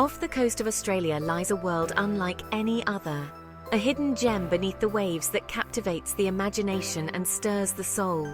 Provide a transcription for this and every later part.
Off the coast of Australia lies a world unlike any other, a hidden gem beneath the waves that captivates the imagination and stirs the soul.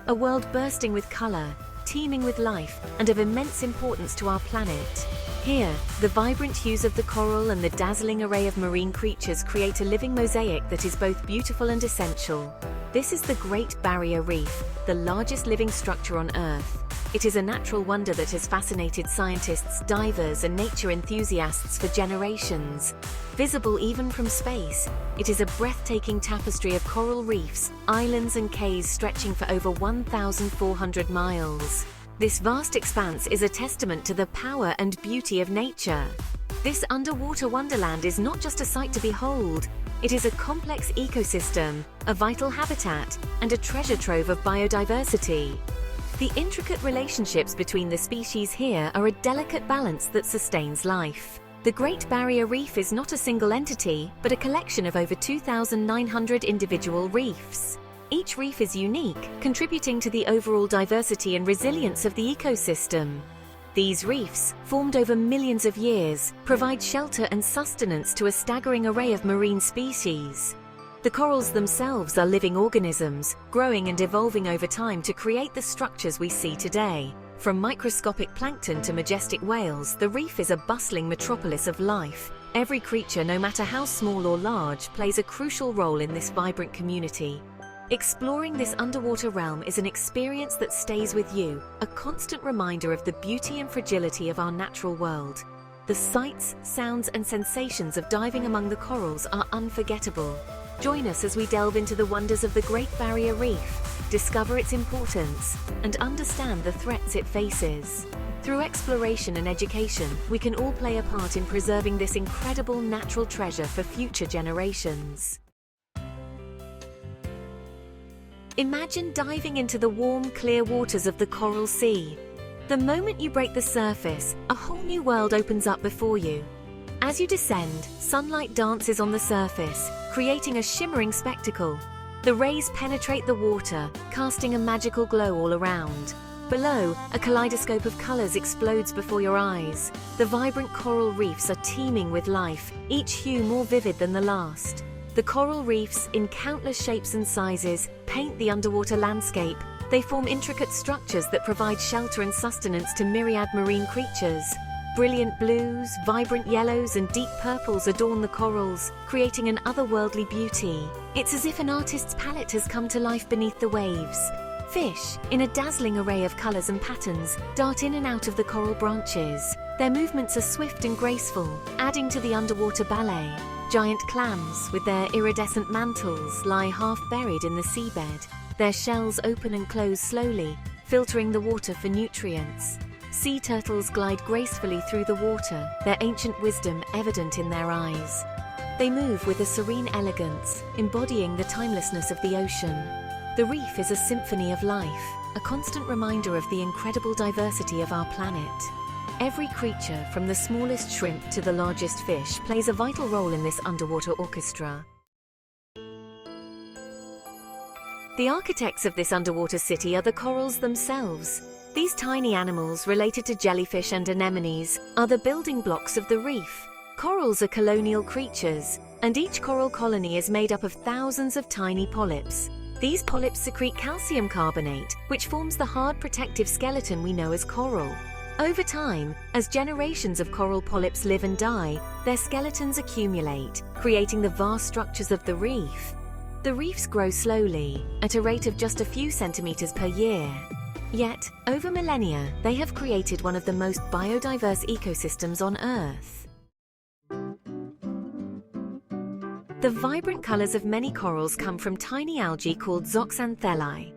A world bursting with colour, teeming with life, and of immense importance to our planet. Here, the vibrant hues of the coral and the dazzling array of marine creatures create a living mosaic that is both beautiful and essential. This is the Great Barrier Reef, the largest living structure on Earth. It is a natural wonder that has fascinated scientists, divers, and nature enthusiasts for generations. Visible even from space, it is a breathtaking tapestry of coral reefs, islands, and cays stretching for over 1,400 miles. This vast expanse is a testament to the power and beauty of nature. This underwater wonderland is not just a sight to behold. It is a complex ecosystem, a vital habitat, and a treasure trove of biodiversity. The intricate relationships between the species here are a delicate balance that sustains life. The Great Barrier Reef is not a single entity, but a collection of over 2,900 individual reefs. Each reef is unique, contributing to the overall diversity and resilience of the ecosystem. These reefs, formed over millions of years, provide shelter and sustenance to a staggering array of marine species. The corals themselves are living organisms, growing and evolving over time to create the structures we see today. From microscopic plankton to majestic whales, the reef is a bustling metropolis of life. Every creature, no matter how small or large, plays a crucial role in this vibrant community. Exploring this underwater realm is an experience that stays with you, a constant reminder of the beauty and fragility of our natural world. The sights, sounds, and sensations of diving among the corals are unforgettable. Join us as we delve into the wonders of the Great Barrier Reef, discover its importance, and understand the threats it faces. Through exploration and education, we can all play a part in preserving this incredible natural treasure for future generations. Imagine diving into the warm, clear waters of the Coral Sea. The moment you break the surface, a whole new world opens up before you. As you descend, sunlight dances on the surface, creating a shimmering spectacle. The rays penetrate the water, casting a magical glow all around. Below, a kaleidoscope of colors explodes before your eyes. The vibrant coral reefs are teeming with life, each hue more vivid than the last. The coral reefs, in countless shapes and sizes, paint the underwater landscape. They form intricate structures that provide shelter and sustenance to myriad marine creatures. Brilliant blues, vibrant yellows, and deep purples adorn the corals, creating an otherworldly beauty. It's as if an artist's palette has come to life beneath the waves. Fish, in a dazzling array of colors and patterns, dart in and out of the coral branches. Their movements are swift and graceful, adding to the underwater ballet. Giant clams, with their iridescent mantles, lie half buried in the seabed. Their shells open and close slowly, filtering the water for nutrients. Sea turtles glide gracefully through the water, their ancient wisdom evident in their eyes. They move with a serene elegance, embodying the timelessness of the ocean. The reef is a symphony of life, a constant reminder of the incredible diversity of our planet. Every creature, from the smallest shrimp to the largest fish, plays a vital role in this underwater orchestra. The architects of this underwater city are the corals themselves. These tiny animals, related to jellyfish and anemones, are the building blocks of the reef. Corals are colonial creatures, and each coral colony is made up of thousands of tiny polyps. These polyps secrete calcium carbonate, which forms the hard protective skeleton we know as coral. Over time, as generations of coral polyps live and die, their skeletons accumulate, creating the vast structures of the reef. The reefs grow slowly, at a rate of just a few centimeters per year. Yet, over millennia, they have created one of the most biodiverse ecosystems on Earth. The vibrant colors of many corals come from tiny algae called zooxanthellae.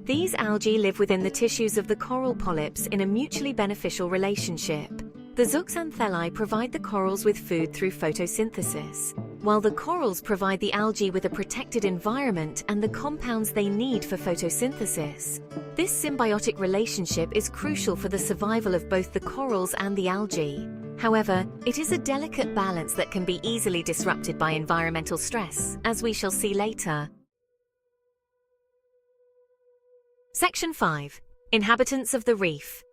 These algae live within the tissues of the coral polyps in a mutually beneficial relationship. The zooxanthellae provide the corals with food through photosynthesis, while the corals provide the algae with a protected environment and the compounds they need for photosynthesis. This symbiotic relationship is crucial for the survival of both the corals and the algae. However, it is a delicate balance that can be easily disrupted by environmental stress, as we shall see later. Section 5. Inhabitants of the reef.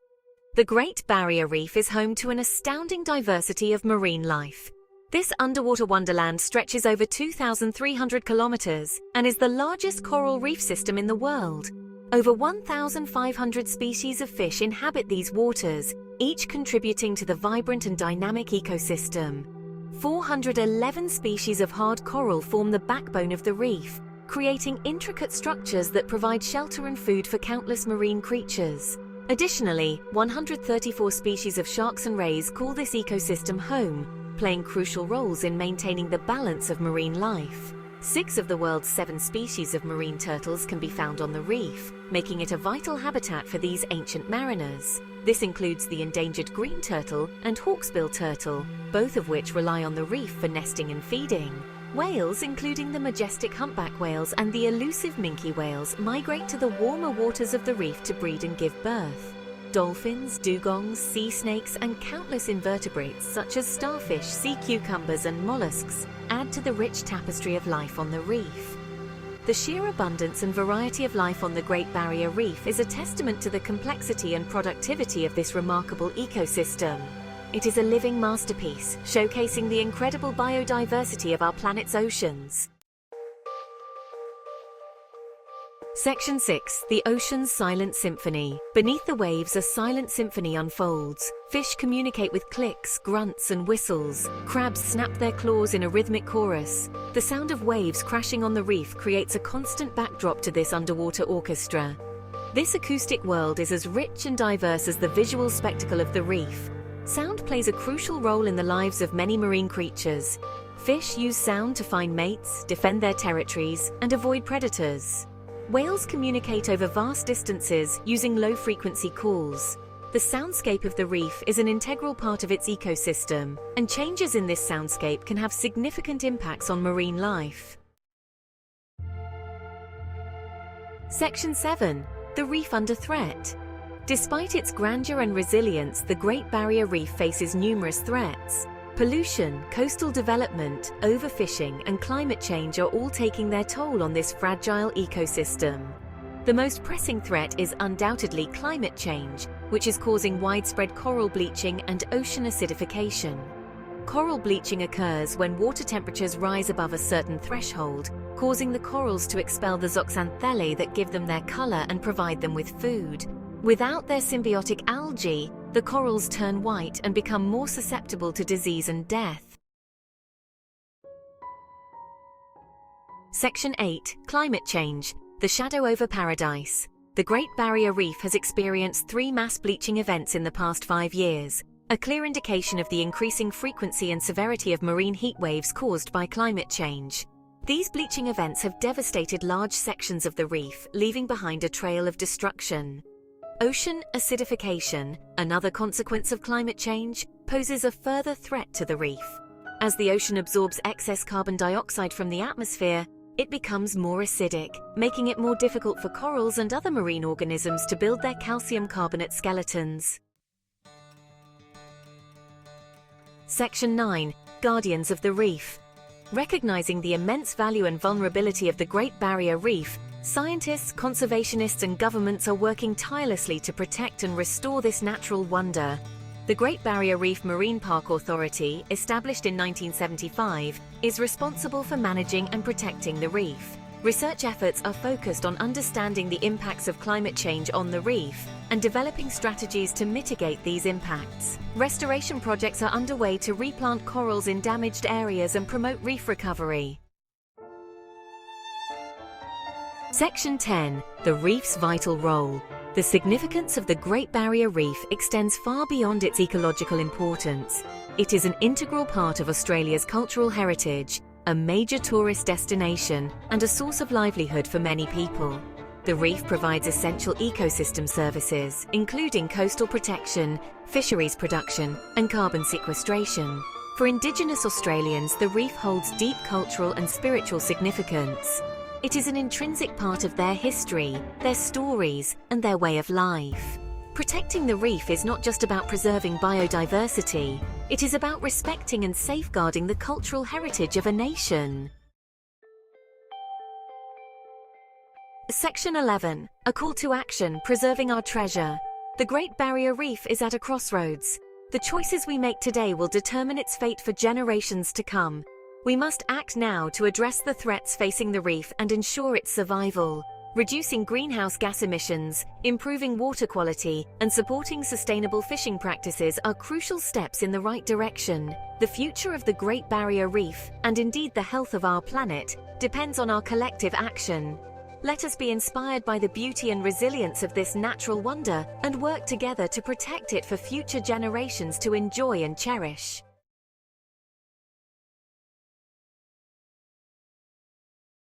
The Great Barrier Reef is home to an astounding diversity of marine life. This underwater wonderland stretches over 2,300 kilometers and is the largest coral reef system in the world. Over 1,500 species of fish inhabit these waters, each contributing to the vibrant and dynamic ecosystem. 411 species of hard coral form the backbone of the reef, creating intricate structures that provide shelter and food for countless marine creatures. Additionally, 134 species of sharks and rays call this ecosystem home, playing crucial roles in maintaining the balance of marine life. 6 of the world's 7 species of marine turtles can be found on the reef, making it a vital habitat for these ancient mariners. This includes the endangered green turtle and hawksbill turtle, both of which rely on the reef for nesting and feeding. Whales, including the majestic humpback whales and the elusive minke whales, migrate to the warmer waters of the reef to breed and give birth. Dolphins, dugongs, sea snakes, and countless invertebrates such as starfish, sea cucumbers, and mollusks add to the rich tapestry of life on the reef. The sheer abundance and variety of life on the Great Barrier Reef is a testament to the complexity and productivity of this remarkable ecosystem. It is a living masterpiece, showcasing the incredible biodiversity of our planet's oceans. Section 6. The Ocean's Silent Symphony. Beneath the waves, a silent symphony unfolds. Fish communicate with clicks, grunts, and whistles. Crabs snap their claws in a rhythmic chorus. The sound of waves crashing on the reef creates a constant backdrop to this underwater orchestra. This acoustic world is as rich and diverse as the visual spectacle of the reef. Sound plays a crucial role in the lives of many marine creatures. Fish use sound to find mates, defend their territories, and avoid predators. Whales communicate over vast distances using low-frequency calls. The soundscape of the reef is an integral part of its ecosystem, and changes in this soundscape can have significant impacts on marine life. Section 7. The Reef Under Threat. Despite its grandeur and resilience, the Great Barrier Reef faces numerous threats. Pollution, coastal development, overfishing, and climate change are all taking their toll on this fragile ecosystem. The most pressing threat is undoubtedly climate change, which is causing widespread coral bleaching and ocean acidification. Coral bleaching occurs when water temperatures rise above a certain threshold, causing the corals to expel the zooxanthellae that give them their color and provide them with food. Without their symbiotic algae, the corals turn white and become more susceptible to disease and death. Section 8. Climate Change. The Shadow over Paradise. The Great Barrier Reef has experienced 3 mass bleaching events in the past 5 years, a clear indication of the increasing frequency and severity of marine heat waves caused by climate change. These bleaching events have devastated large sections of the reef, leaving behind a trail of destruction. Ocean acidification, another consequence of climate change, poses a further threat to the reef. As the ocean absorbs excess carbon dioxide from the atmosphere, it becomes more acidic, making it more difficult for corals and other marine organisms to build their calcium carbonate skeletons. Section 9. Guardians of the Reef. Recognizing the immense value and vulnerability of the Great Barrier Reef, scientists, conservationists, and governments are working tirelessly to protect and restore this natural wonder. The Great Barrier Reef Marine Park Authority, established in 1975, is responsible for managing and protecting the reef. Research efforts are focused on understanding the impacts of climate change on the reef and developing strategies to mitigate these impacts. Restoration projects are underway to replant corals in damaged areas and promote reef recovery. Section 10. The Reef's Vital Role. The significance of the Great Barrier Reef extends far beyond its ecological importance. It is an integral part of Australia's cultural heritage, a major tourist destination, and a source of livelihood for many people. The reef provides essential ecosystem services, including coastal protection, fisheries production, and carbon sequestration. For Indigenous Australians, the reef holds deep cultural and spiritual significance. It is an intrinsic part of their history, their stories, and their way of life. Protecting the reef is not just about preserving biodiversity, it is about respecting and safeguarding the cultural heritage of a nation. Section 11. A Call to Action, Preserving Our Treasure. The Great Barrier Reef is at a crossroads. The choices we make today will determine its fate for generations to come. We must act now to address the threats facing the reef and ensure its survival. Reducing greenhouse gas emissions, improving water quality, and supporting sustainable fishing practices are crucial steps in the right direction. The future of the Great Barrier Reef, and indeed the health of our planet, depends on our collective action. Let us be inspired by the beauty and resilience of this natural wonder and work together to protect it for future generations to enjoy and cherish.